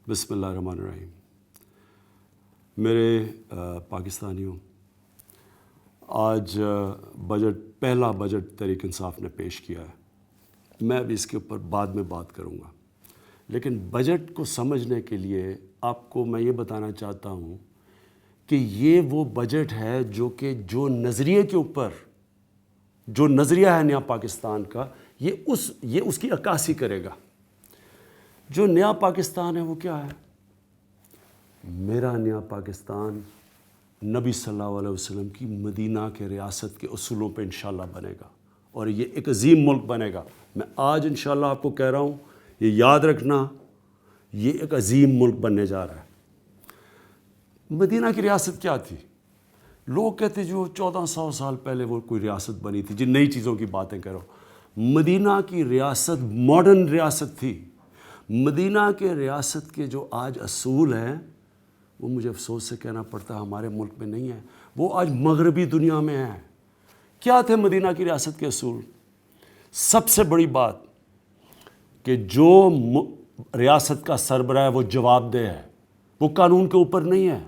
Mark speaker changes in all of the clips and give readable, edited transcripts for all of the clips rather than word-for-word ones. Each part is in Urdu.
Speaker 1: بسم اللہ الرحمن الرحیم۔ میرے پاکستانیوں، آج پہلا بجٹ تحریک انصاف نے پیش کیا ہے۔ میں اب اس کے اوپر بعد میں بات کروں گا، لیکن بجٹ کو سمجھنے کے لیے آپ کو میں یہ بتانا چاہتا ہوں کہ یہ وہ بجٹ ہے جو نظریے کے اوپر جو نظریہ ہے نیا پاکستان کا، یہ اس کی عکاسی کرے گا۔ جو نیا پاکستان ہے وہ کیا ہے؟ میرا نیا پاکستان نبی صلی اللہ علیہ وسلم کی مدینہ کے ریاست کے اصولوں پہ انشاءاللہ بنے گا، اور یہ ایک عظیم ملک بنے گا۔ میں آج انشاءاللہ آپ کو کہہ رہا ہوں، یہ یاد رکھنا، یہ ایک عظیم ملک بننے جا رہا ہے۔ مدینہ کی ریاست کیا تھی؟ لوگ کہتے جو 1400 سال پہلے وہ کوئی ریاست بنی تھی، جن نئی چیزوں کی باتیں کرو۔ مدینہ کی ریاست ماڈرن ریاست تھی۔ مدینہ کے ریاست کے جو آج اصول ہیں وہ مجھے افسوس سے کہنا پڑتا ہے ہمارے ملک میں نہیں ہے، وہ آج مغربی دنیا میں ہیں۔ کیا تھے مدینہ کی ریاست کے اصول؟ سب سے بڑی بات کہ جو ریاست کا سربراہ ہے وہ جواب دہ ہے، وہ قانون کے اوپر نہیں ہے۔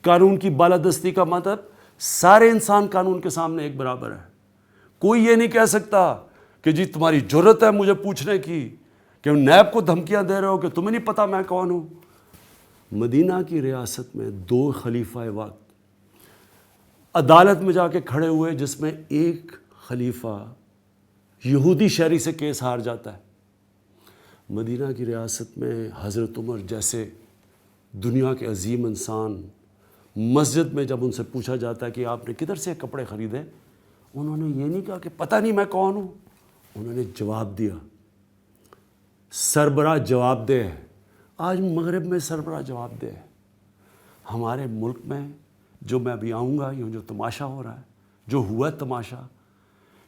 Speaker 1: قانون کی بالادستی کا مطلب سارے انسان قانون کے سامنے ایک برابر ہے۔ کوئی یہ نہیں کہہ سکتا کہ جی تمہاری جرت ہے مجھے پوچھنے کی کہ نیب کو دھمکیاں دے رہے ہو کہ تمہیں نہیں پتا میں کون ہوں۔ مدینہ کی ریاست میں 2 خلیفہ وقت عدالت میں جا کے کھڑے ہوئے، جس میں ایک خلیفہ یہودی شہری سے کیس ہار جاتا ہے۔ مدینہ کی ریاست میں حضرت عمر جیسے دنیا کے عظیم انسان مسجد میں جب ان سے پوچھا جاتا ہے کہ آپ نے کدھر سے کپڑے خریدے، انہوں نے یہ نہیں کہا کہ پتہ نہیں میں کون ہوں، انہوں نے جواب دیا۔ سربراہ جواب دہ ہے۔ آج مغرب میں سربراہ جواب دہ ہے۔ ہمارے ملک میں جو میں ابھی آؤں گا، یہ جو تماشا ہو رہا ہے، جو ہوا تماشا،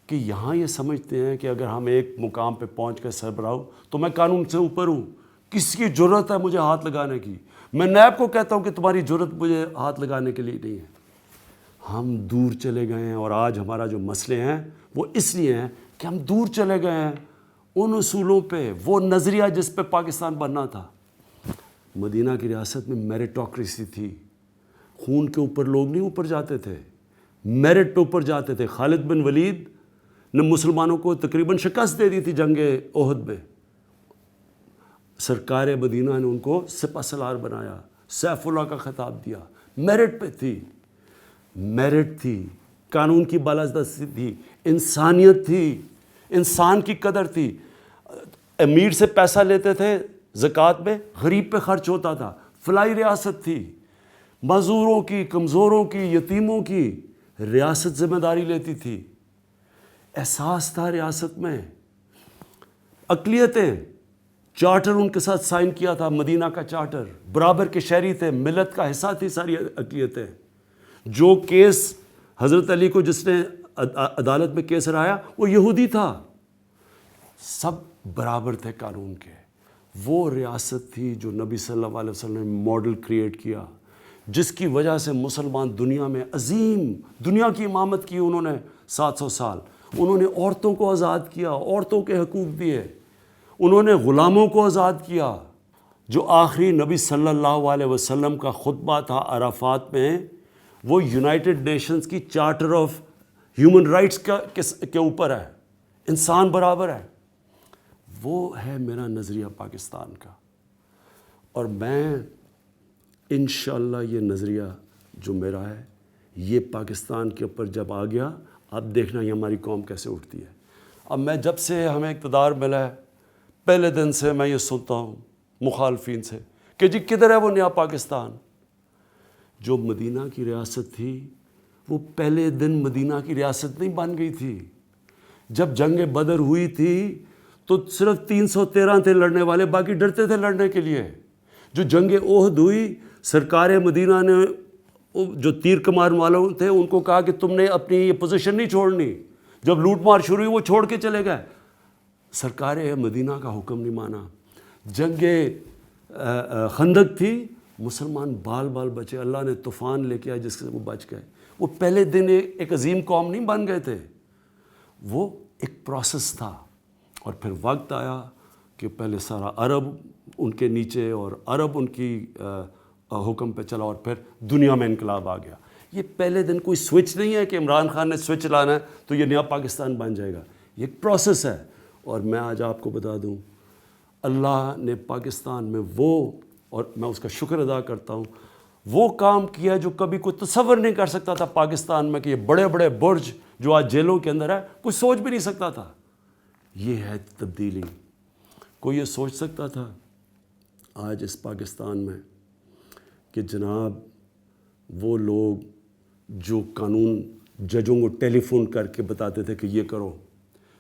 Speaker 1: کہ یہاں یہ سمجھتے ہیں کہ اگر ہم ایک مقام پہ پہنچ کر سربراہ ہوں تو میں قانون سے اوپر ہوں، کس کی جرت ہے مجھے ہاتھ لگانے کی؟ میں نیب کو کہتا ہوں کہ تمہاری جرت مجھے ہاتھ لگانے کے لیے نہیں ہے۔ ہم دور چلے گئے ہیں، اور آج ہمارا جو مسئلے ہیں وہ اس لیے ہیں کہ ہم دور چلے گئے ہیں ان اصولوں پہ، وہ نظریہ جس پہ پاکستان بننا تھا۔ مدینہ کی ریاست میں میرٹوکریسی تھی۔ خون کے اوپر لوگ نہیں اوپر جاتے تھے، میرٹ پہ اوپر جاتے تھے۔ خالد بن ولید نے مسلمانوں کو تقریباً شکست دے دی تھی جنگ احد میں۔ سرکار مدینہ نے ان کو سپہ سالار بنایا، سیف اللہ کا خطاب دیا۔ میرٹ پہ تھی، میرٹ تھی، قانون کی بالادستی تھی، انسانیت تھی، انسان کی قدر تھی۔ امیر سے پیسہ لیتے تھے زکوٰۃ میں، غریب پہ خرچ ہوتا تھا۔ فلاحی ریاست تھی، معذوروں کی، کمزوروں کی، یتیموں کی ریاست ذمہ داری لیتی تھی۔ احساس تھا ریاست میں۔ اقلیتیں، چارٹر ان کے ساتھ سائن کیا تھا، مدینہ کا چارٹر، برابر کے شہری تھے، ملت کا حصہ تھی ساری اقلیتیں۔ جو کیس حضرت علی کو جس نے عدالت میں کیس ہرایا وہ یہودی تھا۔ سب برابر تھے قانون کے۔ وہ ریاست تھی جو نبی صلی اللہ علیہ وسلم نے ماڈل کریٹ کیا، جس کی وجہ سے مسلمان دنیا میں عظیم دنیا کی امامت کی۔ انہوں نے 700 سال انہوں نے عورتوں کو آزاد کیا، عورتوں کے حقوق دیے، انہوں نے غلاموں کو آزاد کیا۔ جو آخری نبی صلی اللہ علیہ وسلم کا خطبہ تھا عرفات میں، وہ یونائٹڈ نیشنز کی چارٹر آف ہیومن رائٹس کے اوپر ہے، انسان برابر ہے۔ وہ ہے میرا نظریہ پاکستان کا، اور میں انشاءاللہ یہ نظریہ جو میرا ہے، یہ پاکستان کے اوپر جب آ گیا، اب دیکھنا یہ ہماری قوم کیسے اٹھتی ہے۔ اب میں جب سے ہمیں اقتدار ملا ہے، پہلے دن سے میں یہ سنتا ہوں مخالفین سے کہ جی کدھر ہے وہ نیا پاکستان؟ جو مدینہ کی ریاست تھی وہ پہلے دن مدینہ کی ریاست نہیں بن گئی تھی۔ جب جنگ بدر ہوئی تھی تو صرف 313 تھے لڑنے والے، باقی ڈرتے تھے لڑنے کے لیے۔ جو جنگ احد ہوئی، سرکار مدینہ نے جو تیر کمان والوں تھے ان کو کہا کہ تم نے اپنی یہ پوزیشن نہیں چھوڑنی۔ جب لوٹ مار شروع ہوئی وہ چھوڑ کے چلے گئے۔ سرکار مدینہ کا حکم نہیں مانا۔ جنگ خندق تھی، مسلمان بال بال بچے، اللہ نے طوفان لے کے آیا جس سے وہ بچ گئے۔ وہ پہلے دن ایک عظیم قوم نہیں بن گئے تھے، وہ ایک پروسیس تھا۔ اور پھر وقت آیا کہ پہلے سارا عرب ان کے نیچے اور عرب ان کی حکم پہ چلا اور پھر دنیا میں انقلاب آ گیا. یہ پہلے دن کوئی سوئچ نہیں ہے کہ عمران خان نے سوئچ لانا ہے تو یہ نیا پاکستان بن جائے گا. یہ ایک پروسیس ہے. اور میں آج آپ کو بتا دوں, اللہ نے پاکستان میں وہ, اور میں اس کا شکر ادا کرتا ہوں, وہ کام کیا جو کبھی کوئی تصور نہیں کر سکتا تھا پاکستان میں, کہ یہ بڑے بڑے برج جو آج جیلوں کے اندر ہے کوئی سوچ بھی نہیں سکتا تھا. یہ ہے تبدیلی. کوئی یہ سوچ سکتا تھا آج اس پاکستان میں کہ جناب وہ لوگ جو قانون ججوں کو ٹیلی فون کر کے بتاتے تھے کہ یہ کرو,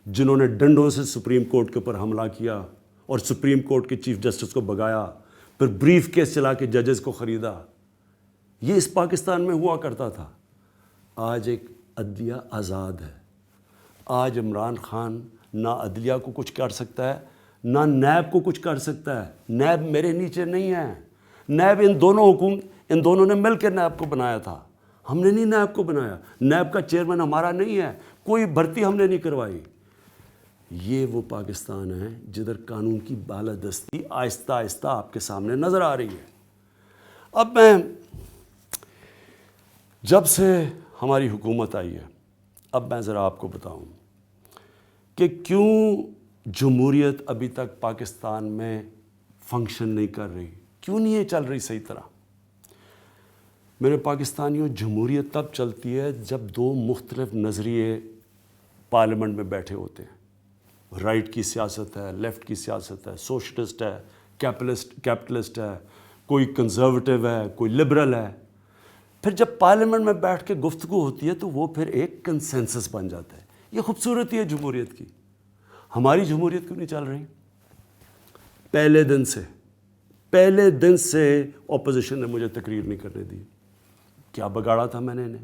Speaker 1: جنہوں نے ڈنڈوں سے سپریم کورٹ کے اوپر حملہ کیا اور سپریم کورٹ کے چیف جسٹس کو بگایا, پھر بریف کیس چلا کے ججز کو خریدا, یہ اس پاکستان میں ہوا کرتا تھا. آج ایک عدلیہ آزاد ہے. آج عمران خان نہ عدلیہ کو کچھ کر سکتا ہے نہ نیب کو کچھ کر سکتا ہے. نیب میرے نیچے نہیں ہے. نیب ان دونوں نے مل کے نیب کو بنایا تھا. ہم نے نہیں نیب کو بنایا. نیب کا چیئرمین ہمارا نہیں ہے. کوئی بھرتی ہم نے نہیں کروائی. یہ وہ پاکستان ہے جدھر قانون کی بالادستی آہستہ آہستہ آپ کے سامنے نظر آ رہی ہے. اب میں جب سے ہماری حکومت آئی ہے, اب میں ذرا آپ کو بتاؤں کہ کیوں جمہوریت ابھی تک پاکستان میں فنکشن نہیں کر رہی, کیوں نہیں یہ چل رہی صحیح طرح. میرے پاکستانیوں, جمہوریت تب چلتی ہے جب دو مختلف نظریے پارلیمنٹ میں بیٹھے ہوتے ہیں. رائٹ کی سیاست ہے, لیفٹ کی سیاست ہے, سوشلسٹ ہے, کیپٹلسٹ ہے, کوئی کنزرویٹو ہے, کوئی لبرل ہے. پھر جب پارلیمنٹ میں بیٹھ کے گفتگو ہوتی ہے تو وہ پھر ایک کنسنسس بن جاتا ہے. یہ خوبصورتی ہے جمہوریت کی. ہماری جمہوریت کیوں نہیں چل رہی؟ پہلے دن سے اپوزیشن نے مجھے تقریر نہیں کرنے دی. کیا بگاڑا تھا میں نے انہیں؟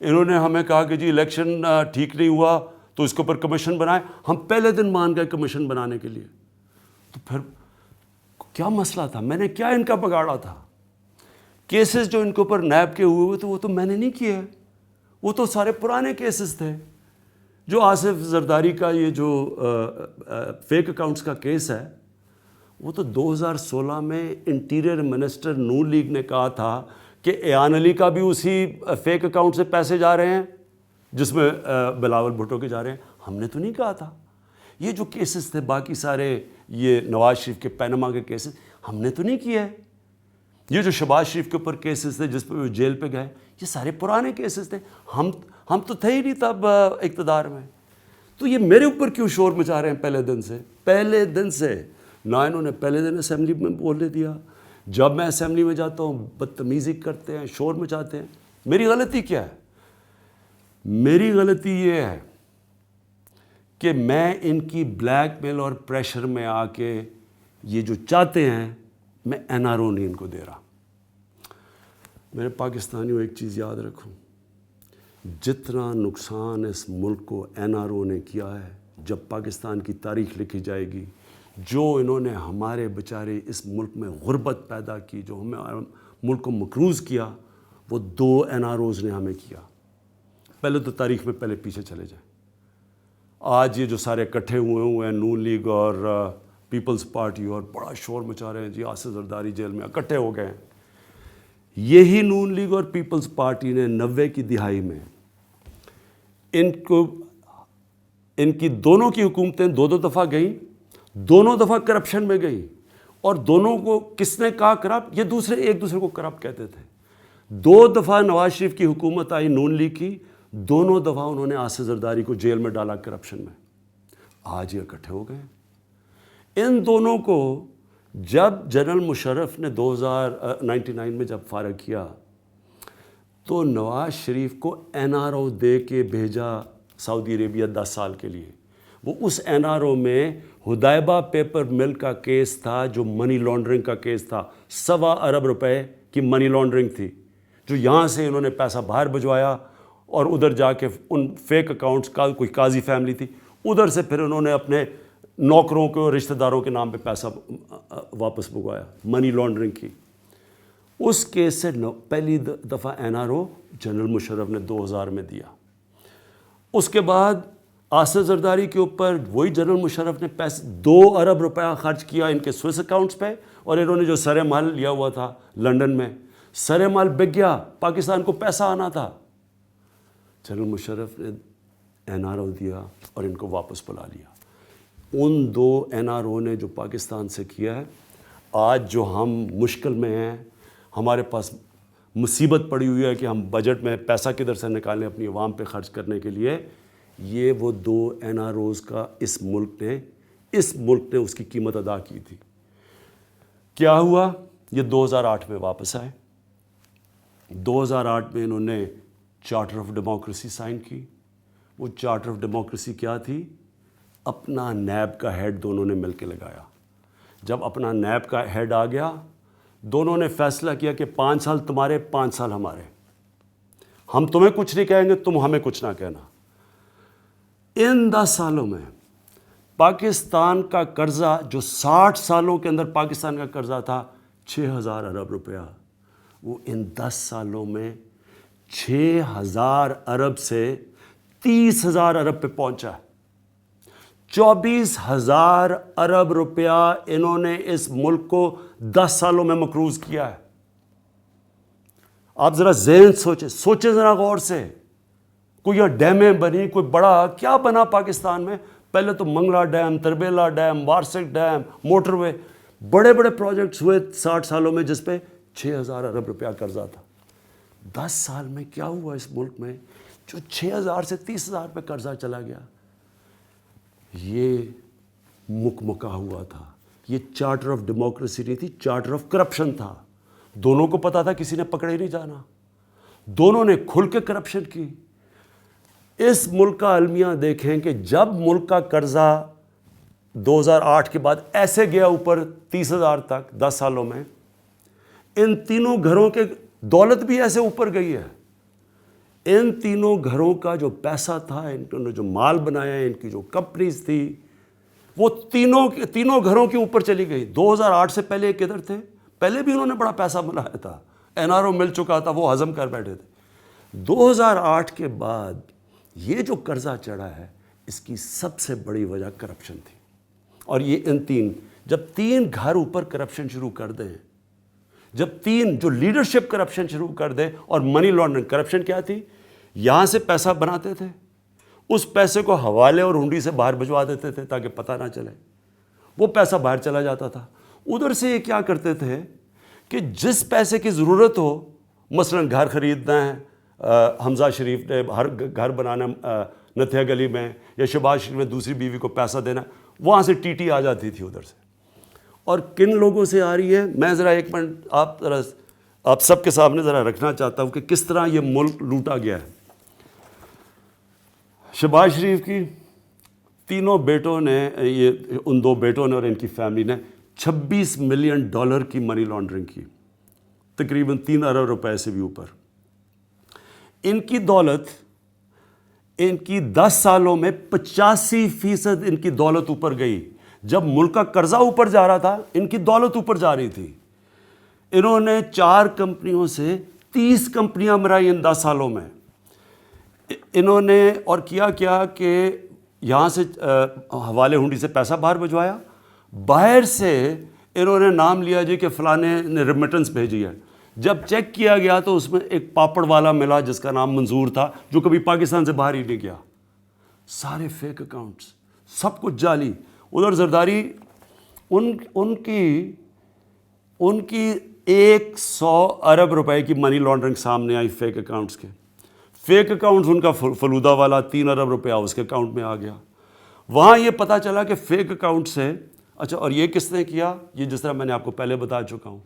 Speaker 1: انہوں نے ہمیں کہا کہ جی الیکشن ٹھیک نہیں ہوا تو اس کے اوپر کمیشن بنائے. ہم پہلے دن مان گئے کمیشن بنانے کے لیے. تو پھر کیا مسئلہ تھا؟ میں نے کیا ان کا بگاڑا تھا؟ کیسز جو ان کے اوپر نیب کے ہوئے تھے وہ تو میں نے نہیں کیے. وہ تو سارے پرانے کیسز تھے. جو آصف زرداری کا یہ جو فیک اکاؤنٹس کا کیس ہے, وہ تو 2016 میں انٹیریئر منسٹر نون لیگ نے کہا تھا کہ ایان علی کا بھی اسی فیک اکاؤنٹ سے پیسے جا رہے ہیں جس میں بلاول بھٹو کے جا رہے ہیں. ہم نے تو نہیں کہا تھا. یہ جو کیسز تھے باقی سارے, یہ نواز شریف کے پینما کے کیسز, ہم نے تو نہیں کیے. یہ جو شہباز شریف کے اوپر کیسز تھے جس پہ وہ جیل پہ گئے, یہ سارے پرانے کیسز تھے. ہم تو تھے ہی نہیں تب اقتدار میں. تو یہ میرے اوپر کیوں شور مچا رہے ہیں پہلے دن سے؟ نہ انہوں نے پہلے دن اسمبلی میں بولنے دیا. جب میں اسمبلی میں جاتا ہوں بدتمیزی کرتے ہیں, شور مچاتے ہیں. میری غلطی کیا ہے؟ میری غلطی یہ ہے کہ میں ان کی بلیک میل اور پریشر میں آ کے یہ جو چاہتے ہیں میں این آر او نہیں ان کو دے رہا. میرے پاکستانیوں, ایک چیز یاد رکھوں, جتنا نقصان اس ملک کو این آر او نے کیا ہے, جب پاکستان کی تاریخ لکھی جائے گی, جو انہوں نے ہمارے بیچارے اس ملک میں غربت پیدا کی, جو ہمیں ملک کو مقروض کیا, وہ 2 این آر اوز نے ہمیں کیا. پہلے تو تاریخ میں پہلے پیچھے چلے جائیں. آج یہ جو سارے اکٹھے ہوئے ہیں نون لیگ اور پیپلز پارٹی, اور بڑا شور مچا رہے ہیں جی آصف زرداری جیل میں, اکٹھے ہو گئے ہیں. یہی نون لیگ اور پیپلز پارٹی نے 90 کی دہائی میں ان کی دونوں کی حکومتیں 2 دفعہ گئیں, دونوں دفعہ کرپشن میں گئیں, اور دونوں کو کس نے کہا کرپٹ؟ یہ ایک دوسرے کو کرپٹ کہتے تھے. 2 دفعہ نواز شریف کی حکومت آئی نون لیگ کی, دونوں دفعہ انہوں نے آصف زرداری کو جیل میں ڈالا کرپشن میں. آج یہ اکٹھے ہو گئے. ان دونوں کو جب جنرل مشرف نے 1999 میں جب فارغ کیا تو نواز شریف کو این آر او دے کے بھیجا سعودی عربیہ 10 سال کے لیے. وہ اس این آر او میں ہدایبہ پیپر مل کا کیس تھا جو منی لانڈرنگ کا کیس تھا. 1.25 ارب روپے کی منی لانڈرنگ تھی, جو یہاں سے انہوں نے پیسہ باہر بھجوایا اور ادھر جا کے ان فیک اکاؤنٹس کا, کوئی قاضی فیملی تھی, ادھر سے پھر انہوں نے اپنے نوکروں کو, رشتہ داروں کے نام پہ پیسہ واپس بھگوایا, منی لانڈرنگ کی. اس کیس سے پہلی دفعہ N R O general Musharraf نے 2000 میں دیا. اس کے بعد آصف زرداری کے اوپر وہی جنرل مشرف نے 2 ارب روپیہ خرچ کیا ان کے سوئس اکاؤنٹس پہ، اور انہوں نے جو سر مال لیا ہوا تھا لنڈن میں، سر مال بک گیا، پاکستان کو پیسہ آنا تھا، جنرل مشرف نے NRO دیا اور ان کو واپس بلا لیا۔ ان 2 NRO نے جو پاکستان سے کیا ہے، آج جو ہم مشکل میں ہیں، ہمارے پاس مصیبت پڑی ہوئی ہے کہ ہم بجٹ میں پیسہ کدھر سے نکالیں اپنی عوام پہ خرچ کرنے کے لیے، یہ وہ 2 NROز کا اس ملک نے اس کی قیمت ادا کی تھی۔ کیا ہوا؟ یہ 2008 میں واپس آئے۔ 2008 میں انہوں نے چارٹر آف ڈیموکریسی سائن کی۔ وہ چارٹر آف ڈیموکریسی کیا تھی؟ اپنا نیب کا ہیڈ دونوں نے مل کے لگایا۔ جب اپنا نیب کا ہیڈ آ گیا، دونوں نے فیصلہ کیا کہ 5 سال تمہارے، 5 سال ہمارے، ہم تمہیں کچھ نہیں کہیں گے، تم ہمیں کچھ نہ کہنا۔ ان 10 سالوں میں پاکستان کا قرضہ جو 60 سالوں کے اندر پاکستان کا قرضہ تھا 6000 ارب روپیہ، وہ ان 10 سالوں میں 6000 ارب سے 30,000 ارب پہ پہنچا ہے۔ 24,000 ارب روپیہ انہوں نے اس ملک کو 10 سالوں میں مقروض کیا ہے۔ آپ ذرا ذہن سوچیں ذرا غور سے، کوئی یہاں ڈیمیں بنی، کوئی بڑا کیا بنا پاکستان میں؟ پہلے تو Mangla dam, Tarbela dam, Warsak dam, motorway, بڑے بڑے پروجیکٹس ہوئے 60 سالوں میں، جس پہ 6000 ارب روپیہ قرضہ تھا۔ 10 سال میں کیا ہوا اس ملک میں جو 6000 سے 30,000 پہ قرضہ چلا گیا؟ یہ مکمکا ہوا تھا۔ یہ چارٹر آف ڈیموکریسی نہیں تھی، چارٹر آف کرپشن تھا۔ دونوں کو پتا تھا کسی نے پکڑے نہیں جانا، دونوں نے کھل کے کرپشن کی۔ اس ملک کا المیہ دیکھیں کہ جب ملک کا قرضہ 2008 کے بعد ایسے گیا اوپر 30,000 تک 10 سالوں میں، ان تینوں گھروں کے دولت بھی ایسے اوپر گئی ہے۔ ان تینوں گھروں کا جو پیسہ تھا، انہوں نے جو مال بنایا، ان کی جو کمپنیز تھی، وہ تینوں گھروں کے اوپر چلی گئی۔ 2008 سے پہلے کدھر تھے؟ پہلے بھی انہوں نے بڑا پیسہ بنایا تھا، NRO مل چکا تھا، وہ ہضم کر بیٹھے تھے۔ 2008 کے بعد یہ جو قرضہ چڑھا ہے، اس کی سب سے بڑی وجہ کرپشن تھی۔ اور یہ جب 3 گھر اوپر کرپشن شروع کر دیں، جب 3 جو لیڈرشپ کرپشن شروع کر دیں، اور منی لانڈرنگ کرپشن کیا تھی؟ یہاں سے پیسہ بناتے تھے، اس پیسے کو حوالے اور ہنڈی سے باہر بھجوا دیتے تھے تاکہ پتہ نہ چلے، وہ پیسہ باہر چلا جاتا تھا۔ ادھر سے یہ کیا کرتے تھے کہ جس پیسے کی ضرورت ہو، مثلا گھر خریدنا ہے، حمزہ شریف نے گھر بنانا نتھیا گلی میں، یا شہباز شریف نے دوسری بیوی کو پیسہ دینا، وہاں سے TT آ جاتی تھی ادھر سے۔ اور کن لوگوں سے آ رہی ہے؟ میں ذرا ایک منٹ آپ سب کے سامنے ذرا رکھنا چاہتا ہوں کہ کس طرح یہ ملک لوٹا گیا ہے۔ شہباز شریف کی تینوں بیٹوں نے، ان 2 بیٹوں نے اور ان کی فیملی نے $26 ملین کی منی لانڈرنگ کی، تقریباً 3 ارب روپے سے بھی اوپر۔ ان کی دولت، ان کی 10 سالوں میں 85% ان کی دولت اوپر گئی۔ جب ملک کا قرضہ اوپر جا رہا تھا، ان کی دولت اوپر جا رہی تھی۔ انہوں نے 4 کمپنیوں سے 30 کمپنیاں بنائی ان 10 سالوں میں۔ انہوں نے اور کیا کہ یہاں سے حوالے ہنڈی سے پیسہ باہر بھجوایا، باہر سے انہوں نے نام لیا جی کہ فلانے نے ریمیٹنس بھیجی ہے۔ جب چیک کیا گیا تو اس میں ایک پاپڑ والا ملا جس کا نام منظور تھا، جو کبھی پاکستان سے باہر ہی نہیں گیا۔ سارے فیک اکاؤنٹس، سب کچھ جعلی۔ ادھر زرداری ان کی 100 ارب روپے کی منی لانڈرنگ سامنے آئی فیک اکاؤنٹس کے۔ فیک اکاؤنٹس ان کا فلودہ والا 3 ارب روپیہ اس کے اکاؤنٹ میں آ گیا۔ وہاں یہ پتہ چلا کہ فیک اکاؤنٹ سے، اچھا اور یہ کس نے کیا؟ یہ جس طرح میں نے آپ کو پہلے بتا چکا ہوں،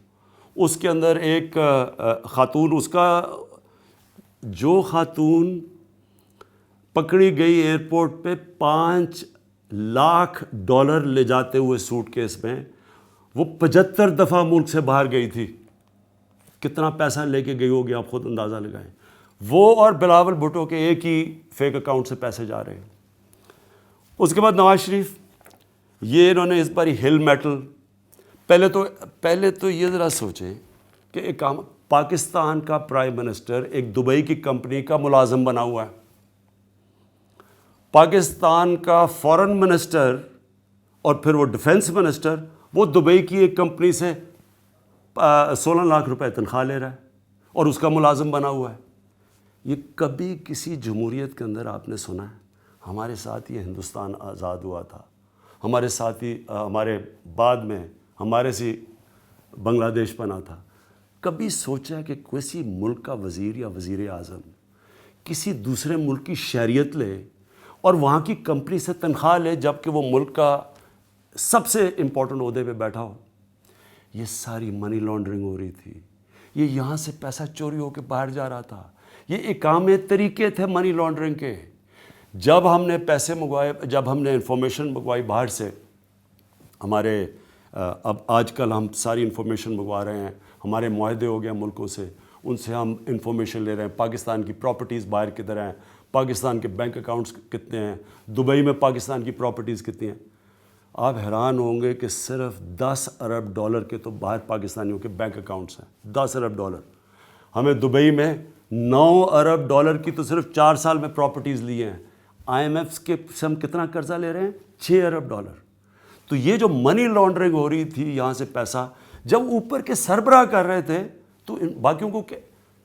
Speaker 1: اس کے اندر ایک خاتون، اس کا جو خاتون پکڑی گئی ایئرپورٹ پہ $5 لاکھ لے جاتے ہوئے سوٹ کیس میں، وہ 75 دفعہ ملک سے باہر گئی تھی۔ کتنا پیسہ لے کے گئی ہوگی آپ خود اندازہ لگائیں۔ وہ اور بلاول بھٹو کے ایک ہی فیک اکاؤنٹ سے پیسے جا رہے ہیں۔ اس کے بعد نواز شریف، یہ انہوں نے اس بار ہل میٹل، پہلے تو یہ ذرا سوچیں کہ ایک پاکستان کا پرائم منسٹر ایک دبئی کی کمپنی کا ملازم بنا ہوا ہے، پاکستان کا فورن منسٹر اور پھر وہ ڈیفنس منسٹر وہ دبئی کی ایک کمپنی سے 16 لاکھ روپے تنخواہ لے رہا ہے اور اس کا ملازم بنا ہوا ہے. یہ کبھی کسی جمہوریت کے اندر آپ نے سنا ہے؟ ہمارے ساتھ یہ ہندوستان آزاد ہوا تھا، ہمارے ساتھ ہی ہمارے بعد میں ہمارے سے بنگلہ دیش بنا تھا. کبھی سوچا کہ کسی ملک کا وزیر یا وزیر اعظم کسی دوسرے ملک کی شہریت لے اور وہاں کی کمپنی سے تنخواہ لے جبکہ وہ ملک کا سب سے امپورٹنٹ عہدے پہ بیٹھا ہو؟ یہ ساری منی لانڈرنگ ہو رہی تھی. یہ یہاں سے پیسہ چوری ہو کے باہر جا رہا تھا. یہ اقامے طریقے تھے منی لانڈرنگ کے. جب ہم نے پیسے منگوائے، جب ہم نے انفارمیشن منگوائی باہر سے، ہمارے اب آج کل ہم ساری انفارمیشن منگوا رہے ہیں، ہمارے معاہدے ہو گئے ملکوں سے، ان سے ہم انفارمیشن لے رہے ہیں. پاکستان کی پراپرٹیز باہر کدھر ہیں، پاکستان کے بینک اکاؤنٹس کتنے ہیں، دبئی میں پاکستان کی پراپرٹیز کتنی ہیں. آپ حیران ہوں گے کہ صرف 10 ارب ڈالر کے تو باہر پاکستانیوں کے بینک اکاؤنٹس ہیں. 10 ارب ڈالر. ہمیں دبئی میں 9 ارب ڈالر کی تو صرف 4 سال میں پراپرٹیز لی ہیں. آئی ایم ایف کے سے ہم کتنا قرضہ لے رہے ہیں؟ 6 ارب ڈالر. تو یہ جو منی لانڈرنگ ہو رہی تھی یہاں سے پیسہ، جب اوپر کے سربراہ کر رہے تھے تو باقیوں کو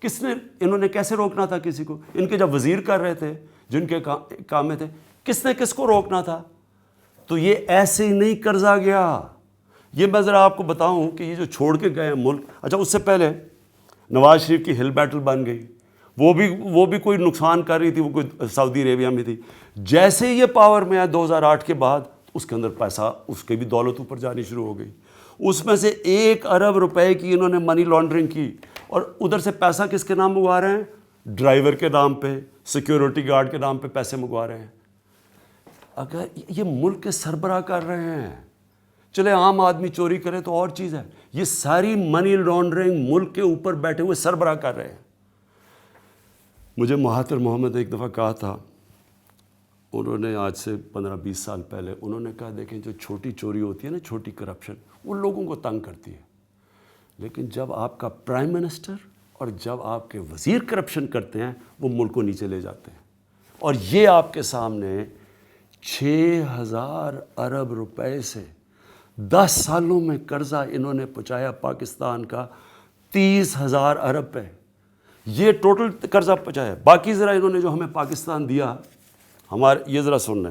Speaker 1: کس نے، انہوں نے کیسے روکنا تھا کسی کو؟ ان کے جب وزیر کر رہے تھے جن کے کام میں تھے، کس نے کس کو روکنا تھا؟ تو یہ ایسے ہی نہیں قرضہ گیا. یہ میں ذرا آپ کو بتاؤں کہ یہ جو چھوڑ کے گئے ہیں ملک، اچھا اس سے پہلے نواز شریف کی ہل بیٹل بن گئی، وہ بھی کوئی نقصان کر رہی تھی، وہ کوئی سعودی عربیہ میں تھی. جیسے یہ پاور میں آیا 2008 کے بعد، اس کے اندر پیسہ، اس کی بھی دولت اوپر جانی شروع ہو گئی. اس میں سے 1 ارب روپے کی انہوں نے منی لانڈرنگ کی. اور ادھر سے پیسہ کس کے نام منگوا رہے ہیں؟ ڈرائیور کے نام پہ، سیکیورٹی گارڈ کے نام پہ پیسے منگوا رہے ہیں. اگر یہ ملک کے سربراہ کر رہے ہیں، چلے عام آدمی چوری کرے تو اور چیز ہے، یہ ساری منی لانڈرنگ ملک کے اوپر بیٹھے ہوئے سربراہ کر رہے ہیں. مجھے مہاتر محمد ایک دفعہ کہا تھا، انہوں نے آج سے 15-20 سال پہلے انہوں نے کہا دیکھیں جو چھوٹی چوری ہوتی ہے نا، چھوٹی کرپشن، وہ لوگوں کو تنگ کرتی ہے، لیکن جب آپ کا پرائم منسٹر اور جب آپ کے وزیر کرپشن کرتے ہیں وہ ملک کو نیچے لے جاتے ہیں. اور یہ آپ کے سامنے 6,000 ارب روپے سے 10 سالوں میں قرضہ انہوں نے پہنچایا پاکستان کا 30,000 ارب پہ. یہ ٹوٹل قرضہ پہنچایا. باقی ذرا انہوں نے جو ہمیں پاکستان دیا، یہ ذرا سن لیں.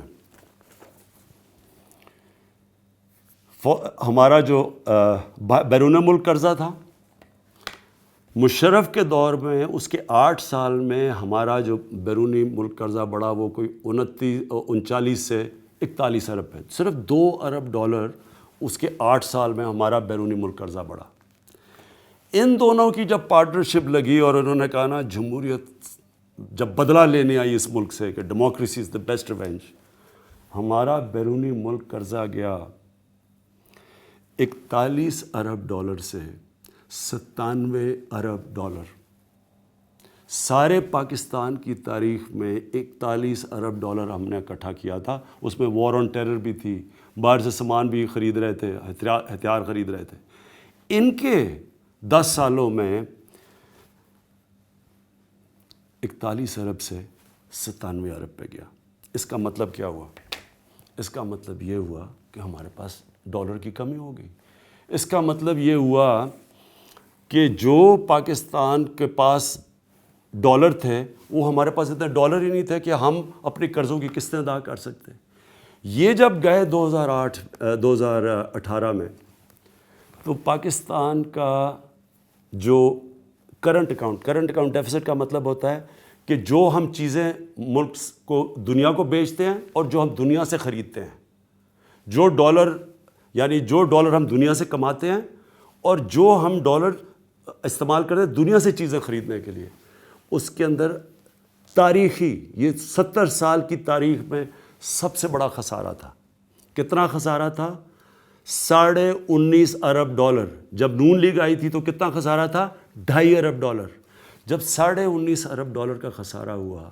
Speaker 1: ہمارا جو بیرون ملک قرضہ تھا مشرف کے دور میں، اس کے 8 سال میں ہمارا جو بیرونی ملک قرضہ بڑھا وہ کوئی 39 سے 41 ارب ہے. صرف 2 ارب ڈالر اس کے 8 سال میں ہمارا بیرونی ملک قرضہ بڑھا. ان دونوں کی جب پارٹنرشپ لگی اور انہوں نے کہا نا جمہوریت جب بدلہ لینے آئی اس ملک سے کہ democracy is the best revenge, ہمارا بیرونی ملک قرضہ گیا 41 ارب ڈالر سے 97 ارب ڈالر. سارے پاکستان کی تاریخ میں 41 ارب ڈالر ہم نے اکٹھا کیا تھا. اس میں وار آن ٹیرر بھی تھی، باہر سے سامان بھی خرید رہے تھے، ہتھیار خرید رہے تھے. ان کے 10 سالوں میں 41 ارب سے 97 ارب پہ گیا. اس کا مطلب کیا ہوا؟ اس کا مطلب یہ ہوا کہ ہمارے پاس ڈالر کی کمی ہو گئی. اس کا مطلب یہ ہوا کہ جو پاکستان کے پاس ڈالر تھے وہ ہمارے پاس اتنے ڈالر ہی نہیں تھے کہ ہم اپنے قرضوں کی قسطیں ادا کر سکتے. یہ جب گئے 2018 میں تو پاکستان کا جو کرنٹ اکاؤنٹ ڈیفیسٹ کا مطلب ہوتا ہے کہ جو ہم چیزیں ملک کو، دنیا کو بیچتے ہیں اور جو ہم دنیا سے خریدتے ہیں، جو ڈالر ہم دنیا سے کماتے ہیں اور جو ہم ڈالر استعمال کرتے ہیں دنیا سے چیزیں خریدنے کے لیے، اس کے اندر تاریخی یہ 70 سال کی تاریخ میں سب سے بڑا خسارہ تھا. کتنا خسارہ تھا؟ 19.5 ارب ڈالر. جب نون لیگ آئی تھی تو کتنا خسارہ تھا؟ 2.5 ارب ڈالر. جب 19.5 ارب ڈالر کا خسارہ ہوا،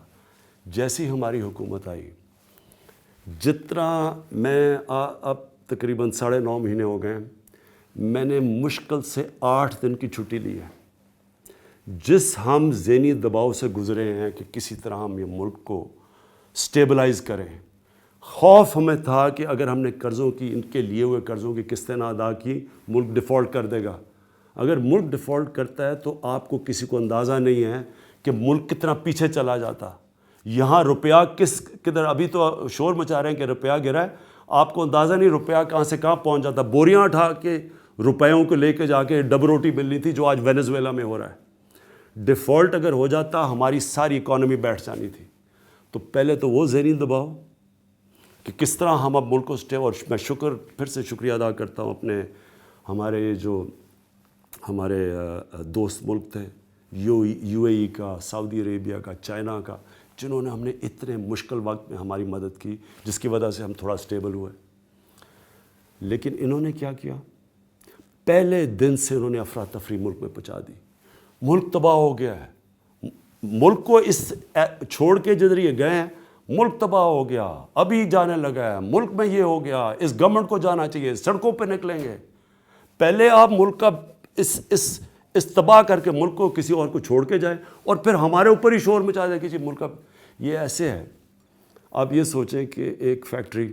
Speaker 1: جیسی ہماری حکومت آئی، جتنا میں اب تقریباً 9.5 مہینے ہو گئے، میں نے مشکل سے 8 دن کی چھٹی لی ہے. جس ہم ذہنی دباؤ سے گزرے ہیں کہ کسی طرح ہم یہ ملک کو اسٹیبلائز کریں. خوف ہمیں تھا کہ اگر ہم نے قرضوں کی ان کے لیے ہوئے قرضوں کی قسطیں نہ ادا کی ملک ڈیفالٹ کر دے گا. اگر ملک ڈیفالٹ کرتا ہے تو آپ کو کسی کو اندازہ نہیں ہے کہ ملک کتنا پیچھے چلا جاتا. یہاں روپیہ کدھر ابھی تو شور مچا رہے ہیں کہ روپیہ گرا ہے, آپ کو اندازہ نہیں روپیہ کہاں سے کہاں پہنچ جاتا. بوریاں اٹھا کے روپیوں کو لے کے جا کے ڈب روٹی ملنی تھی جو آج وینزویلا میں ہو رہا ہے. ڈیفالٹ اگر ہو جاتا ہماری ساری اکانومی بیٹھ جانی تھی. تو پہلے تو وہ ذہنی دباؤ کہ کس طرح ہم اب ملک کو اور میں پھر سے شکریہ ادا کرتا ہوں اپنے ہمارے دوست ملک تھے یو اے ای کا, سعودی عربیہ کا, چائنا کا, جنہوں نے ہم نے اتنے مشکل وقت میں ہماری مدد کی جس کی وجہ سے ہم تھوڑا اسٹیبل ہوئے. لیکن انہوں نے کیا کیا, پہلے دن سے انہوں نے افراتفری ملک میں پہنچا دی. ملک تباہ ہو گیا ہے. ملک کو اس چھوڑ کے جدھر یہ گئے ہیں ملک تباہ ہو گیا, ابھی جانے لگا ہے, ملک میں یہ ہو گیا, اس گورنمنٹ کو جانا چاہیے, سڑکوں پہ نکلیں گے. پہلے آپ ملک کا اس تباہ کر کے ملک کو کسی اور کو چھوڑ کے جائیں اور پھر ہمارے اوپر ہی شور مچا دیں کہ جی ملک کا یہ ایسے ہے. آپ یہ سوچیں کہ ایک فیکٹری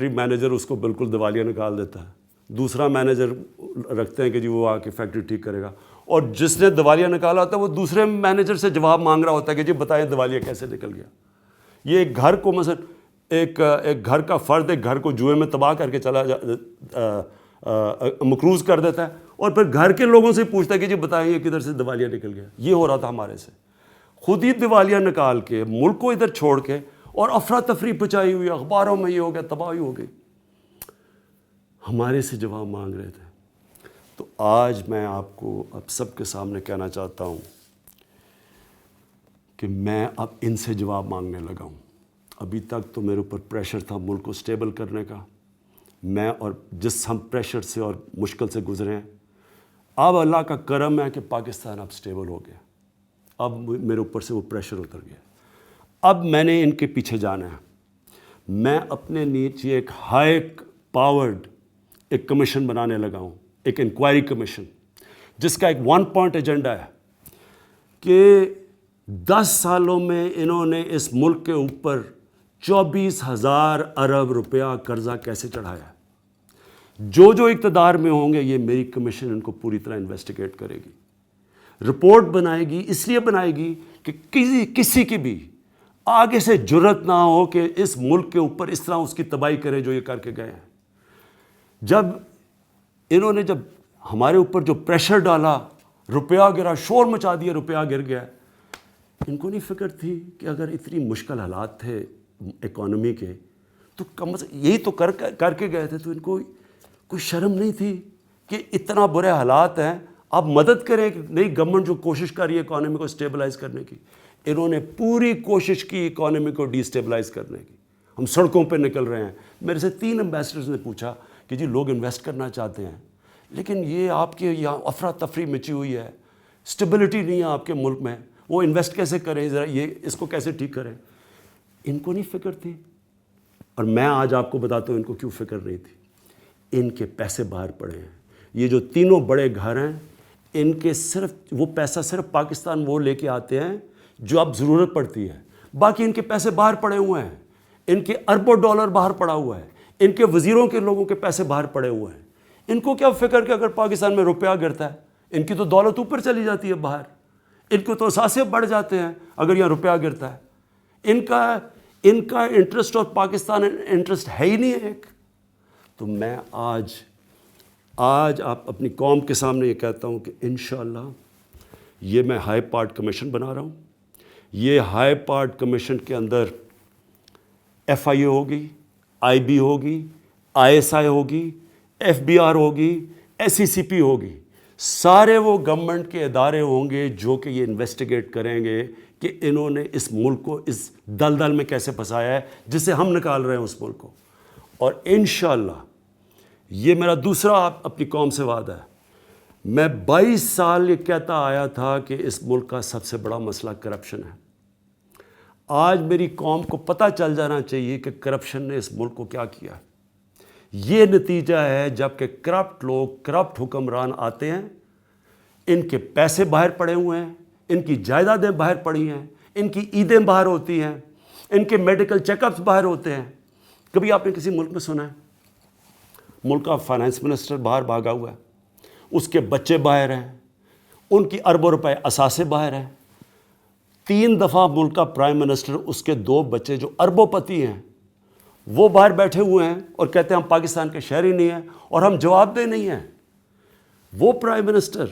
Speaker 1: مینیجر اس کو بالکل دیوالیہ نکال دیتا ہے, دوسرا مینیجر رکھتے ہیں کہ جی وہ آ کے فیکٹری ٹھیک کرے گا, اور جس نے دیوالیہ نکالا ہوتا ہے وہ دوسرے مینیجر سے جواب مانگ رہا ہوتا ہے کہ جی بتائیں دیوالیہ کیسے نکل گیا. یہ ایک گھر کو مثلا ایک گھر کا فرد ایک گھر کو جوئے میں تباہ کر کے مقروض کر دیتا ہے اور پھر گھر کے لوگوں سے پوچھتا ہے کہ جی بتائیں یہ کدھر سے دیوالیہ نکل گیا. یہ ہو رہا تھا ہمارے سے, خود ہی دیوالیہ نکال کے ملک کو ادھر چھوڑ کے اور افراتفری پچائی ہوئی, اخباروں میں یہ ہو گیا, تباہی ہو گئی. ہمارے سے جواب مانگ رہے تھے. تو آج میں آپ کو اب سب کے سامنے کہنا چاہتا ہوں کہ میں اب ان سے جواب مانگنے لگا ہوں. ابھی تک تو میرے اوپر پریشر تھا ملک کو سٹیبل کرنے کا, میں اور جس ہم پریشر سے اور مشکل سے گزرے ہیں, اب اللہ کا کرم ہے کہ پاکستان اب سٹیبل ہو گیا. اب میرے اوپر سے وہ پریشر اتر گیا. اب میں نے ان کے پیچھے جانا ہے. میں اپنے نیچے ایک ہائی پاورڈ ایک کمیشن بنانے لگا ہوں, ایک انکوائری کمیشن, جس کا ایک 1 پوائنٹ ایجنڈا ہے کہ 10 سالوں میں انہوں نے اس ملک کے اوپر 24,000 ارب روپیہ قرضہ کیسے چڑھایا. جو اقتدار میں ہوں گے یہ میری کمیشن ان کو پوری طرح انویسٹیگیٹ کرے گی, رپورٹ بنائے گی. اس لیے بنائے گی کہ کسی کی بھی آگے سے جرت نہ ہو کہ اس ملک کے اوپر اس طرح اس کی تباہی کرے جو یہ کر کے گئے ہیں. انہوں نے جب ہمارے اوپر جو پریشر ڈالا, روپیہ گرا, شور مچا دیا, روپیہ گر گیا, ان کو نہیں فکر تھی کہ اگر اتنی مشکل حالات تھے اکانومی کے تو کم از یہی تو کر کے گئے تھے, تو ان کو کوئی شرم نہیں تھی کہ اتنا برے حالات ہیں آپ مدد کریں. نئی گورنمنٹ جو کوشش کر رہی ہے اکانومی کو اسٹیبلائز کرنے کی, انہوں نے پوری کوشش کی اکانومی کو ڈی اسٹیبلائز کرنے کی. ہم سڑکوں پہ نکل رہے ہیں. میرے سے 3 امبیسڈرز نے پوچھا کہ جی لوگ انویسٹ کرنا چاہتے ہیں لیکن یہ آپ کے یہاں افراتفری مچی ہوئی ہے, اسٹیبلٹی نہیں ہے آپ کے ملک میں, وہ انویسٹ کیسے کریں, ذرا یہ اس کو کیسے ٹھیک کریں. ان کو نہیں فکر تھی. اور میں آج آپ کو بتاتا ہوں ان کو کیوں فکر نہیں تھی. ان کے پیسے باہر پڑے ہیں. یہ جو تینوں بڑے گھر ہیں ان کے صرف وہ پیسہ صرف پاکستان وہ لے کے آتے ہیں جو اب ضرورت پڑتی ہے, باقی ان کے پیسے باہر پڑے ہوئے ہیں. ان کے اربوں ڈالر باہر پڑا ہوا ہے, ان کے وزیروں کے لوگوں کے پیسے باہر پڑے ہوئے ہیں. ان کو کیا فکر کہ اگر پاکستان میں روپیہ گرتا ہے ان کی تو دولت اوپر چلی جاتی ہے باہر, ان کو تو اثاثے بڑھ جاتے ہیں اگر یہاں روپیہ گرتا ہے. ان کا انٹرسٹ اور پاکستان انٹرسٹ ہے ہی نہیں ایک. تو میں آج آپ اپنی قوم کے سامنے یہ کہتا ہوں کہ انشاءاللہ یہ میں ہائی پارٹ کمیشن بنا رہا ہوں. یہ ہائی پارٹ کمیشن کے اندر FIA ہوگی, IB ہوگی, ISI ہوگی, FBR ہوگی, SECP ہوگی. سارے وہ گورنمنٹ کے ادارے ہوں گے جو کہ یہ انویسٹیگیٹ کریں گے کہ انہوں نے اس ملک کو اس دلدل میں کیسے پھنسایا ہے جسے ہم نکال رہے ہیں اس ملک کو. اور انشاءاللہ یہ میرا دوسرا اپنی قوم سے وعدہ ہے. میں 22 سال یہ کہتا آیا تھا کہ اس ملک کا سب سے بڑا مسئلہ کرپشن ہے. آج میری قوم کو پتہ چل جانا چاہیے کہ کرپشن نے اس ملک کو کیا کیا. یہ نتیجہ ہے جب کہ کرپٹ لوگ, کرپٹ حکمران آتے ہیں, ان کے پیسے باہر پڑے ہوئے ہیں, ان کی جائیدادیں باہر پڑی ہیں, ان کی عیدیں باہر ہوتی ہیں, ان کے میڈیکل چیک اپس باہر ہوتے ہیں. کبھی آپ نے کسی ملک میں سنا ہے ملک کا فائنانس منسٹر باہر بھاگا ہوا ہے, اس کے بچے باہر ہیں, ان کی اربوں روپے اثاثے باہر ہیں, 3 دفعہ ملک کا پرائم منسٹر, اس کے 2 بچے جو اربوں پتی ہیں وہ باہر بیٹھے ہوئے ہیں اور کہتے ہیں ہم پاکستان کے شہری نہیں ہیں اور ہم جواب دہ نہیں ہیں. وہ پرائم منسٹر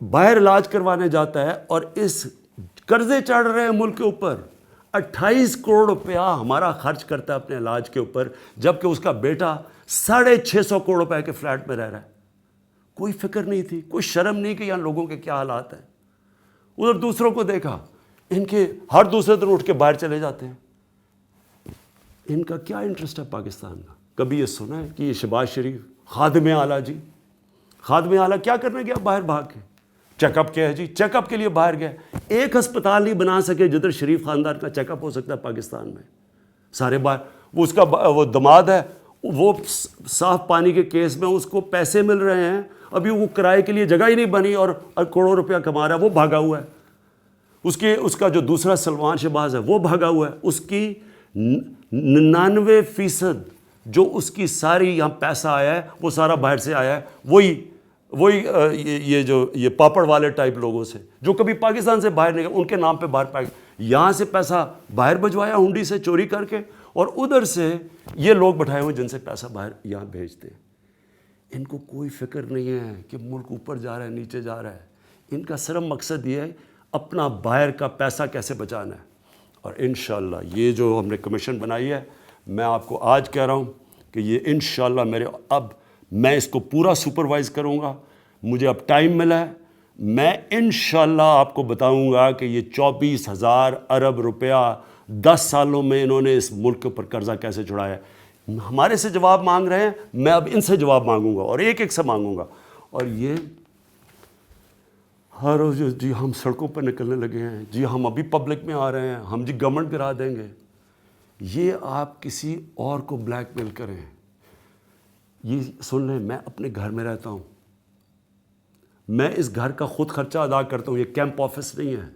Speaker 1: باہر علاج کروانے جاتا ہے اور اس قرضے چڑھ رہے ہیں ملک کے اوپر, 28 کروڑ روپیہ ہمارا خرچ کرتا ہے اپنے علاج کے اوپر, جبکہ اس کا بیٹا 650 کروڑ روپے کے فلیٹ میں رہ رہا ہے. کوئی فکر نہیں تھی, کوئی شرم نہیں کہ یہاں لوگوں کے کیا حالات ہیں. ادھر دوسروں کو دیکھا, ان کے ہر دوسرے دن اٹھ کے باہر چلے جاتے ہیں. ان کا کیا انٹرسٹ ہے پاکستان کا؟ کبھی یہ سنا ہے کہ یہ شہباز شریف خادم اعلیٰ جی, خادم اعلیٰ کیا کرنے گیا باہر بھاگ کے؟ چیک اپ کیا ہے جی, چیک اپ کے لیے باہر گیا. ایک ہسپتال نہیں بنا سکے جدھر شریف خاندان کا چیک اپ ہو سکتا ہے پاکستان میں. سارے باہر. وہ اس کا وہ دماد ہے, وہ صاف پانی کے کیس میں اس کو پیسے مل رہے ہیں, ابھی وہ کرائے کے لیے جگہ ہی نہیں بنی اور کروڑوں روپیہ کما رہا ہے, وہ بھاگا ہوا ہے. اس کا جو دوسرا سلمان شہباز ہے وہ بھاگا ہوا ہے. اس کی 99% جو اس کی ساری یہاں پیسہ آیا ہے وہ سارا باہر سے آیا ہے. وہی یہ پاپڑ والے ٹائپ لوگوں سے جو کبھی پاکستان سے باہر نہیں گئے, ان کے نام پہ باہر پائے, یہاں سے پیسہ باہر بھجوایا ہنڈی سے چوری کر کے, اور ادھر سے یہ لوگ بٹھائے ہوئے جن سے پیسہ باہر یہاں بھیجتے ہیں. ان کو کوئی فکر نہیں ہے کہ ملک اوپر جا رہا ہے نیچے جا رہا ہے. ان کا صرف مقصد یہ ہے اپنا باہر کا پیسہ کیسے بچانا ہے. اور انشاءاللہ یہ جو ہم نے کمیشن بنائی ہے, میں آپ کو آج کہہ رہا ہوں کہ یہ انشاءاللہ میں اس کو پورا سپروائز کروں گا. مجھے اب ٹائم ملا ہے, میں انشاءاللہ آپ کو بتاؤں گا کہ یہ 24,000 ارب روپیہ 10 سالوں میں انہوں نے اس ملک کے اوپر قرضہ کیسے چھڑایا ہے. ہمارے سے جواب مانگ رہے ہیں, میں اب ان سے جواب مانگوں گا اور ایک ایک سے مانگوں گا. اور یہ ہر روز جی ہم سڑکوں پر نکلنے لگے ہیں, جی ہم ابھی پبلک میں آ رہے ہیں, ہم جی گورنمنٹ گرا دیں گے. یہ آپ کسی اور کو بلیک میل کریں. یہ سن لیں, میں اپنے گھر میں رہتا ہوں, میں اس گھر کا خود خرچہ ادا کرتا ہوں, یہ کیمپ آفس نہیں ہے.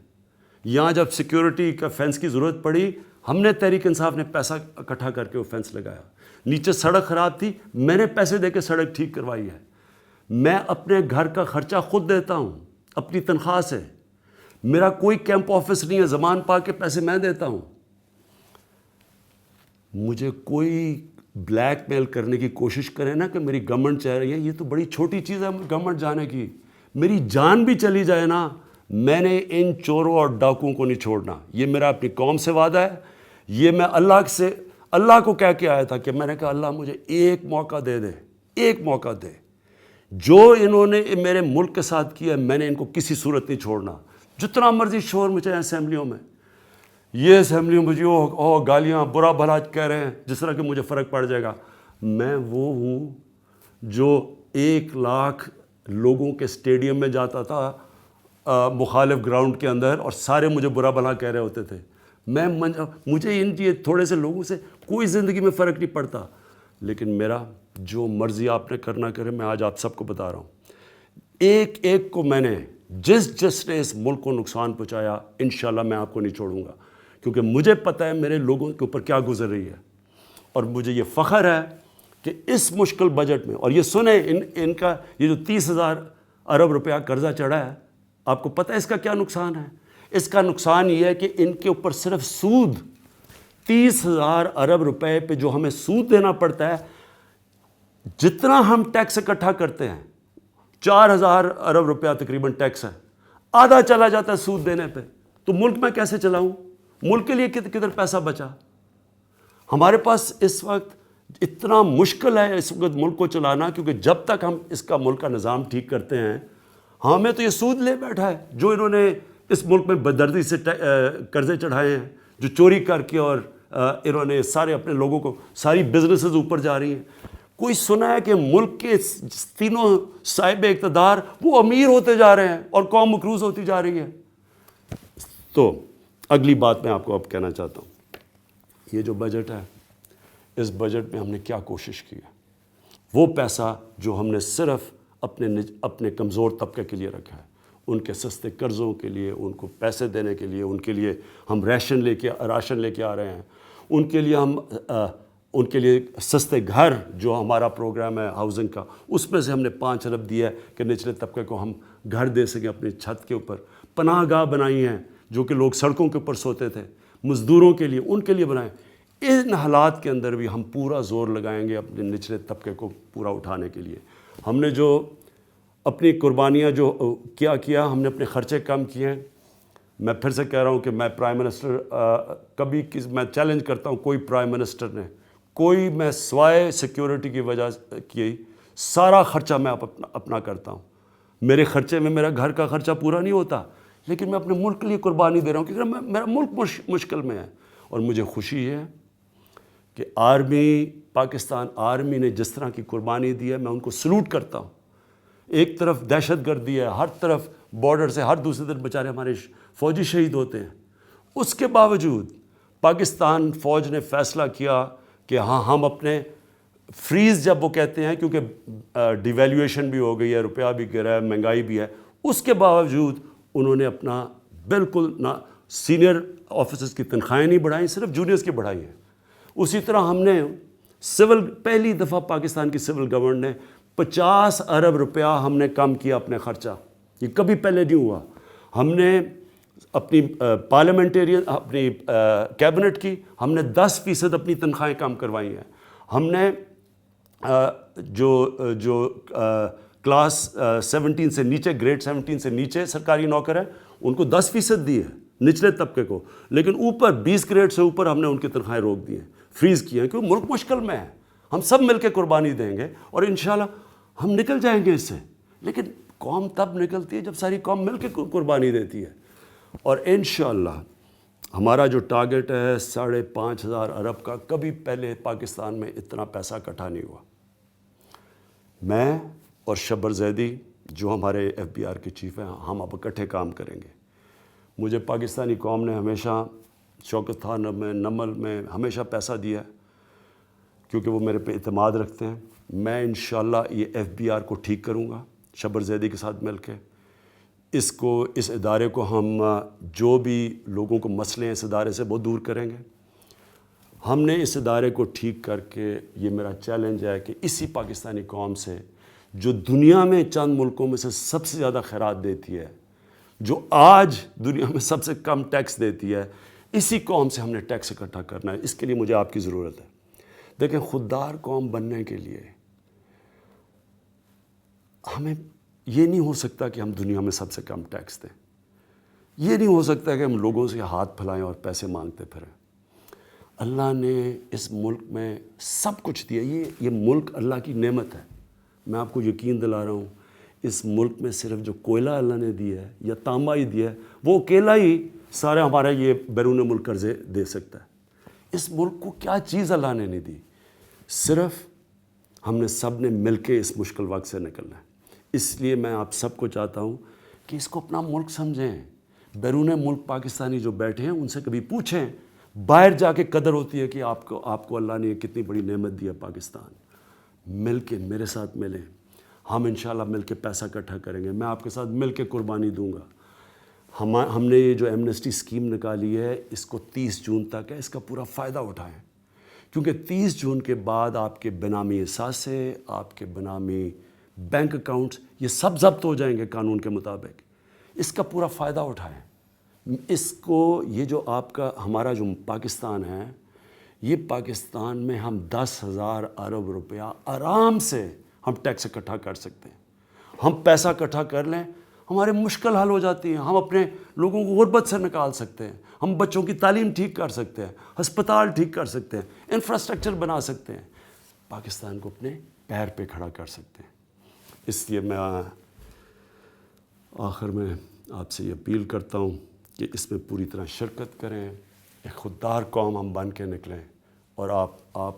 Speaker 1: یہاں جب سیکیورٹی کا فینس کی ضرورت پڑی, ہم نے تحریک انصاف نے پیسہ اکٹھا کر کے وہ فینس لگایا. نیچے سڑک خراب تھی, میں نے پیسے دے کے سڑک ٹھیک کروائی ہے. میں اپنے گھر کا خرچہ خود دیتا ہوں اپنی تنخواہ سے. میرا کوئی کیمپ آفس نہیں ہے, زمان پا کے پیسے میں دیتا ہوں. مجھے کوئی بلیک میل کرنے کی کوشش کرے نا کہ میری گورنمنٹ چاہ رہی ہے, یہ تو بڑی چھوٹی چیز ہے گورنمنٹ جانے کی. میری جان بھی چلی جائے نا, میں نے ان چوروں اور ڈاکوؤں کو نہیں چھوڑنا. یہ میرا اپنی قوم سے وعدہ ہے. یہ میں اللہ کو کہہ کے آیا تھا کہ میں نے کہا اللہ مجھے ایک موقع دے دے, ایک موقع دے. جو انہوں نے میرے ملک کے ساتھ کیا, میں نے ان کو کسی صورت نہیں چھوڑنا. جتنا مرضی شور مچائیں اسمبلیوں میں, یہ اسمبلیوں میں جو گالیاں برا بھلا کہہ رہے ہیں جس طرح کہ مجھے فرق پڑ جائے گا. میں وہ ہوں جو 1 لاکھ لوگوں کے اسٹیڈیم میں جاتا تھا مخالف گراؤنڈ کے اندر, اور سارے مجھے برا بھلا کہہ رہے ہوتے تھے. مجھے ان تھوڑے سے لوگوں سے کوئی زندگی میں فرق نہیں پڑتا. لیکن میرا جو مرضی آپ نے کرنا کرے, میں آج آپ سب کو بتا رہا ہوں, ایک ایک کو میں نے جس نے اس ملک کو نقصان پہنچایا, انشاءاللہ میں آپ کو نہیں چھوڑوں گا, کیونکہ مجھے پتہ ہے میرے لوگوں کے اوپر کیا گزر رہی ہے. اور مجھے یہ فخر ہے کہ اس مشکل بجٹ میں, اور یہ سنیں ان کا یہ جو 30,000 ارب روپیہ قرضہ چڑھا ہے, آپ کو پتہ ہے اس کا کیا نقصان ہے؟ اس کا نقصان یہ ہے کہ ان کے اوپر صرف سود 30,000 ارب روپے پہ جو ہمیں سود دینا پڑتا ہے, جتنا ہم ٹیکس اکٹھا کرتے ہیں 4,000 ارب روپیہ تقریباً ٹیکس ہے, آدھا چلا جاتا ہے سود دینے پہ. تو ملک میں کیسے چلاؤں؟ ملک کے لیے کدھر پیسہ بچا؟ ہمارے پاس اس وقت اتنا مشکل ہے اس وقت ملک کو چلانا, کیونکہ جب تک ہم اس کا ملک کا نظام ٹھیک کرتے ہیں, ہمیں تو یہ سود لے بیٹھا ہے جو انہوں نے اس ملک میں بدردی سے قرضے چڑھائے ہیں, جو چوری کر کے, اور انہوں نے سارے اپنے لوگوں کو, ساری بزنسز اوپر جا رہی ہیں. کوئی سنا ہے کہ ملک کے تینوں صاحب اقتدار وہ امیر ہوتے جا رہے ہیں اور قوم مقروض ہوتی جا رہی ہے؟ تو اگلی بات میں آپ کو اب کہنا چاہتا ہوں, یہ جو بجٹ ہے, اس بجٹ میں ہم نے کیا کوشش کی ہے. وہ پیسہ جو ہم نے صرف اپنے کمزور طبقے کے لیے رکھا ہے, ان کے سستے قرضوں کے لیے، ان کو پیسے دینے کے لیے، ان کے لیے ہم راشن لے کے آ رہے ہیں، ان کے لیے سستے گھر، جو ہمارا پروگرام ہے ہاؤسنگ کا، اس میں سے ہم نے 5 ارب دیا ہے کہ نچلے طبقے کو ہم گھر دے سکیں اپنی چھت کے اوپر. پناہ گاہ بنائی ہیں جو کہ لوگ سڑکوں کے اوپر سوتے تھے، مزدوروں کے لیے، ان کے لیے بنائیں. ان حالات کے اندر بھی ہم پورا زور لگائیں گے اپنے نچلے طبقے کو پورا اٹھانے کے لیے. ہم نے جو اپنی قربانیاں جو کیا ہم نے اپنے خرچے کم کیے ہیں. میں پھر سے کہہ رہا ہوں کہ میں پرائم منسٹر میں چیلنج کرتا ہوں، کوئی پرائم منسٹر نے میں سوائے سیکیورٹی کی وجہ کی سارا خرچہ میں اپنا کرتا ہوں. میرے خرچے میں میرا گھر کا خرچہ پورا نہیں ہوتا، لیکن میں اپنے ملک کے لیے قربانی دے رہا ہوں کیونکہ میرا ملک مشکل میں ہے. اور مجھے خوشی ہے کہ پاکستان آرمی نے جس طرح کی قربانی دی ہے، میں ان کو سلوٹ کرتا ہوں. ایک طرف دہشت گردی ہے، ہر طرف بارڈر سے ہر دوسرے طرف بیچارے ہمارے فوجی شہید ہوتے ہیں. اس کے باوجود پاکستان فوج نے فیصلہ کیا کہ ہاں ہم اپنے فریز، جب وہ کہتے ہیں کیونکہ ڈیویلیویشن بھی ہو گئی ہے، روپیہ بھی گرا ہے، مہنگائی بھی ہے، اس کے باوجود انہوں نے اپنا بالکل نہ سینئر آفیسرز کی تنخواہیں نہیں بڑھائیں، صرف جونیئرز کی بڑھائی ہیں. اسی طرح ہم نے پہلی دفعہ پاکستان کی سول گورنمنٹ نے 50 ارب روپیہ ہم نے کم کیا اپنے خرچہ. یہ کبھی پہلے نہیں ہوا. ہم نے اپنی پارلیمنٹیرین اپنی کیبنٹ کی ہم نے 10% اپنی تنخواہیں کم کروائی ہیں. ہم نے جو کلاس 17 سے نیچے، گریڈ 17 سے نیچے سرکاری نوکر ہیں، ان کو 10% دی ہے نچلے طبقے کو، لیکن اوپر 20 گریڈ سے اوپر ہم نے ان کی تنخواہیں روک دی ہیں، فریز کی ہیں، کیونکہ ملک مشکل میں ہے. ہم سب مل کے قربانی دیں گے اور انشاءاللہ ہم نکل جائیں گے اس سے. لیکن قوم تب نکلتی ہے جب ساری قوم مل کے قربانی دیتی ہے. اور انشاءاللہ ہمارا جو ٹارگٹ ہے 5,500 ارب کا، کبھی پہلے پاکستان میں اتنا پیسہ اکٹھا نہیں ہوا. میں اور شبر زیدی جو ہمارے FBI کے چیف ہیں، ہم اب اکٹھے کام کریں گے. مجھے پاکستانی قوم نے ہمیشہ شوکت خان میں، نمل میں ہمیشہ پیسہ دیا ہے کیونکہ وہ میرے پہ اعتماد رکھتے ہیں. میں انشاءاللہ یہ FBI کو ٹھیک کروں گا شبر زیدی کے ساتھ مل کے. اس ادارے کو ہم جو بھی لوگوں کو مسئلے ہیں اس ادارے سے وہ دور کریں گے. ہم نے اس ادارے کو ٹھیک کر کے، یہ میرا چیلنج ہے کہ اسی پاکستانی قوم سے جو دنیا میں چند ملکوں میں سے سب سے زیادہ خیرات دیتی ہے، جو آج دنیا میں سب سے کم ٹیکس دیتی ہے، اسی قوم سے ہم نے ٹیکس اکٹھا کرنا ہے. اس کے لیے مجھے آپ کی ضرورت ہے. دیکھیں، خوددار قوم بننے کے لیے ہمیں یہ نہیں ہو سکتا کہ ہم دنیا میں سب سے کم ٹیکس دیں. یہ نہیں ہو سکتا کہ ہم لوگوں سے ہاتھ پھیلائیں اور پیسے مانگتے پھریں. اللہ نے اس ملک میں سب کچھ دیا. یہ ملک اللہ کی نعمت ہے. میں آپ کو یقین دلا رہا ہوں، اس ملک میں صرف جو کوئلہ اللہ نے دیا ہے یا تانبا ہی دیا ہے، وہ اکیلا ہی سارے ہمارا یہ بیرون ملک قرضے دے سکتا ہے. اس ملک کو کیا چیز اللہ نے نہیں دی. صرف ہم نے سب نے مل کے اس مشکل وقت سے نکلنا ہے. اس لیے میں آپ سب کو چاہتا ہوں کہ اس کو اپنا ملک سمجھیں. بیرون ملک پاکستانی جو بیٹھے ہیں ان سے کبھی پوچھیں، باہر جا کے قدر ہوتی ہے کہ آپ کو اللہ نے کتنی بڑی نعمت دی ہے پاکستان. مل کے میرے ساتھ ملیں، ہم انشاءاللہ مل کے پیسہ اکٹھا کریں گے. میں آپ کے ساتھ مل کے قربانی دوں گا. ہم نے یہ جو ایمنسٹی اسکیم نکالی ہے، اس کو 30 جون تک ہے، اس کا پورا فائدہ اٹھائیں، کیونکہ 30 جون کے بعد آپ کے بینامی اثاثے، آپ کے بینامی بینک اکاؤنٹس، یہ سب ضبط ہو جائیں گے قانون کے مطابق. اس کا پورا فائدہ اٹھائیں. اس کو یہ جو آپ کا ہمارا جو پاکستان ہے، یہ پاکستان میں ہم 10,000 ارب روپیہ آرام سے ہم ٹیکس اکٹھا کر سکتے ہیں. ہم پیسہ اکٹھا کر لیں، ہمارے مشکل حل ہو جاتی ہیں. ہم اپنے لوگوں کو غربت سے نکال سکتے ہیں، ہم بچوں کی تعلیم ٹھیک کر سکتے ہیں، ہسپتال ٹھیک کر سکتے ہیں، انفراسٹرکچر بنا سکتے ہیں، پاکستان کو اپنے پیر پہ کھڑا کر سکتے ہیں. اس لیے میں آخر میں آپ سے یہ اپیل کرتا ہوں کہ اس میں پوری طرح شرکت کریں، ایک خوددار قوم ہم بن کے نکلیں. اور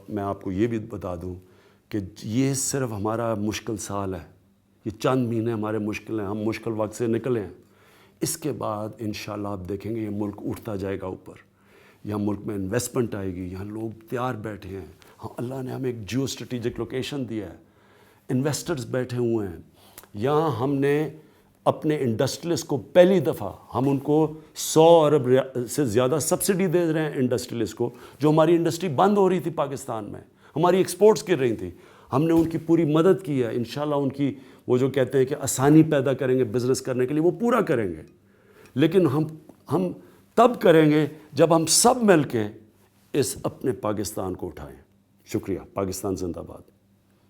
Speaker 1: میں آپ کو یہ بھی بتا دوں کہ یہ صرف ہمارا مشکل سال ہے، یہ چند مہینے ہمارے مشکل ہیں، ہم مشکل وقت سے نکلیں. اس کے بعد انشاءاللہ آپ دیکھیں گے یہ ملک اٹھتا جائے گا اوپر. یہاں ملک میں انویسٹمنٹ آئے گی، یہاں لوگ تیار بیٹھے ہیں. اللہ نے ہمیں ایک جیو اسٹریٹجک لوکیشن دیا ہے، انویسٹرز بیٹھے ہوئے ہیں. یہاں ہم نے اپنے انڈسٹریلسٹ کو پہلی دفعہ ہم ان کو 100 ارب سے زیادہ سبسڈی دے رہے ہیں انڈسٹریلسٹ کو، جو ہماری انڈسٹری بند ہو رہی تھی پاکستان میں، ہماری ایکسپورٹس گر رہی تھی، ہم نے ان کی پوری مدد کی ہے. انشاءاللہ ان کی وہ جو کہتے ہیں کہ آسانی پیدا کریں گے بزنس کرنے کے لیے، وہ پورا کریں گے. لیکن ہم تب کریں گے جب ہم سب مل کے اس اپنے پاکستان کو اٹھائیں. شکریہ. پاکستان زندہ باد.